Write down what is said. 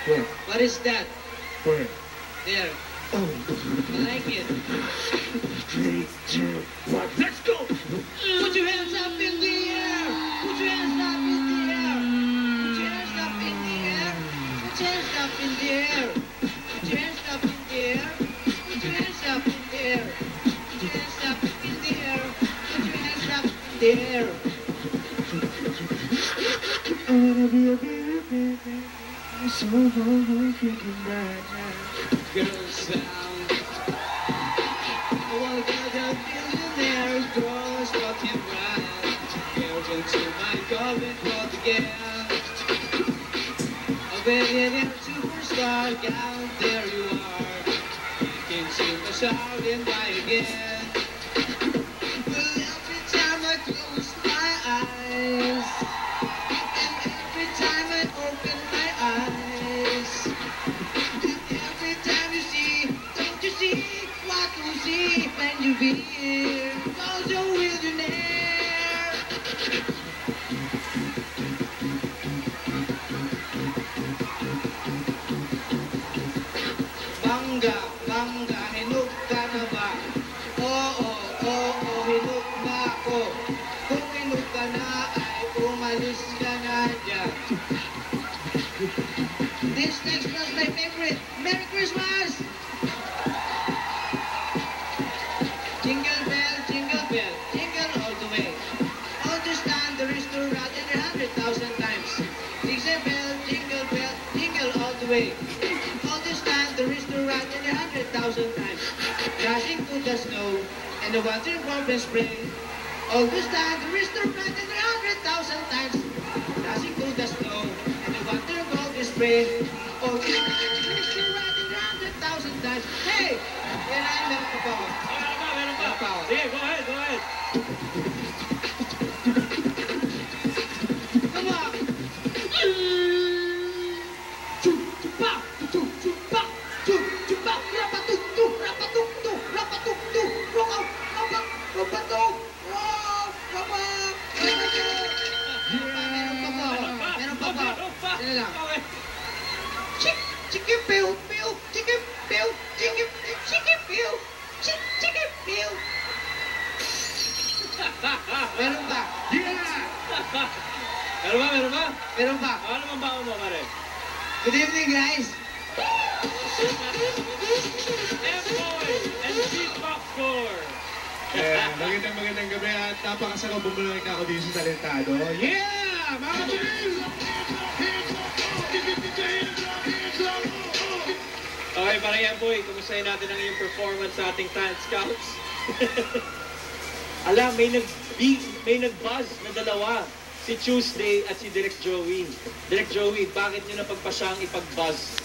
Where? What is that? Where? There. Oh. I like it. 3, 2, 1, let's go! Put your hands up in the air! Put your hands up in the air! Put your hands up in the air! Put your hands up in the air! Put your hands up in the air! Put your hands up in the air! Put your hands up in the air! Put your hands up in the air! I wanna be a baby, so freaking bad. Girls sound. I wanna get a billionaire, girls walking round. Girls into my golden cloth again. A billionaire superstar, gal, there you are. Taking to my shower and buy again. Well, every time I close my eyes, and every time I open my eyes, every time you see, don't you see what you see when you be here? Cause you're a millionaire. Bangga, bangga, hinog ka na ba? Oo, hinog na ako. Kung hinog ka na ay umalis ka na dyan. This next one's my favorite. Merry Christmas! Jingle bell, jingle all the way. Understand the restaurant in 100,000 times. Jingle all the way. Understand the restaurant in 100,000 times. Crashing to the snow and the water problem spray. Understand the restaurant in 100,000 times. Crashing to the snow and the water problem spray. Understand the restaurant in 100,000 times. Hey! Yan ay meron pa po. Meron pa. Sige, go ahead. Come on! Meron pa po. Sino lang? Chicken pill. Meron pa. Meron pa. Ano naman baon mo, pare? Good evening, guys. M-Boy and Chief Popcore. Magandang gabi at napakasarap bumulong na ako dito sa Talentado. Yeah! Mga kapatid! Okay, para M-Boy, kumustahin natin ang iyong performance sa ating Talent Scouts. Alam, may nag-buzz na dalawa. Si Tuesday at si Direk Joey. Direk Joey, bakit nyo napagpasyang ipag-buzz